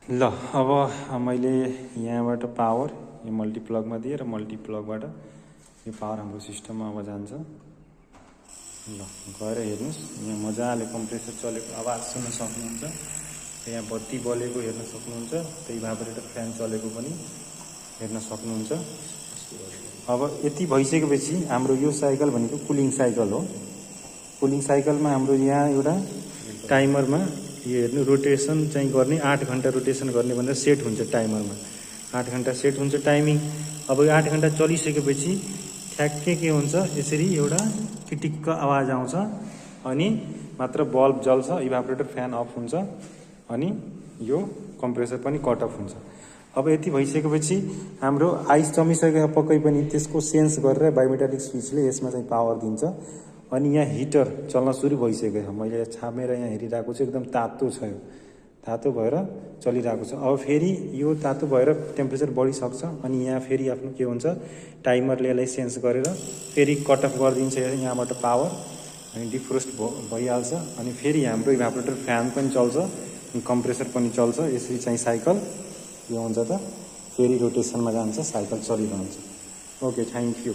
ल अब मैले यहाँबाट पावर यो मल्टिप्लगमा दिएँ र मल्टिप्लगबाट यो पावर हाम्रो सिस्टममा अब जान्छ। ल गएर हेर्नुहोस्, यहाँ मजाले कम्प्रेसर चलेको आवाज सुन्न सक्नुहुन्छ। यहाँ बत्ती बलेको हेर्न सक्नुहुन्छ, त्यही इभापोरेटर फ्यान चलेको पनि हेर्न सक्नुहुन्छ। अब यति भइसकेपछि हाम्रो यो साइकल भनेको कुलिङ साइकल हो। कुलिङ साइकलमा हाम्रो यहाँ एउटा टाइमरमा यो हेर्नु रोटेसन चाहिँ गर्ने 8 घण्टा रोटेसन गर्ने भनेर सेट हुन्छ टाइमरमा। 8 घण्टा सेट हुन्छ टाइमिङ। अब यो 8 घण्टा चलिसकेपछि ठ्याक्कै के हुन्छ, यसरी एउटा किटिक्क आवाज आउँछ अनि मात्र बल्ब जल्छ, इभापोरेटर फ्यान अफ हुन्छ अनि यो कम्प्रेसर पनि कट अफ हुन्छ। अब यति भइसकेपछि हाम्रो आइस जमिसकेको पक्कै पनि त्यसको सेन्स गरेर बायोमेटालिक स्विचले यसमा चाहिँ पावर दिन्छ अनि यहाँ हिटर चल्न सुरु भइसकेको छ। मैले छामेर यहाँ हेरिरहेको छु, एकदम तातो छ, यो तातो भएर चलिरहेको छ। अब फेरि यो तातो भएर टेम्परेचर बढिसक्छ अनि यहाँ फेरि आफ्नो के हुन्छ, टाइमरले यसलाई सेन्स गरेर फेरि कट अफ गरिदिन्छ यहाँबाट पावर अनि डिफ्रोस्ट भइहाल्छ अनि फेरि हाम्रो इभापोरेटर फ्यान पनि चल्छ अनि कम्प्रेसर पनि चल्छ। यसरी चाहिँ साइकल यो हुन्छ त फेरि रोटेसनमा जान्छ, साइकल चलिरहन्छ। Okay, thank you.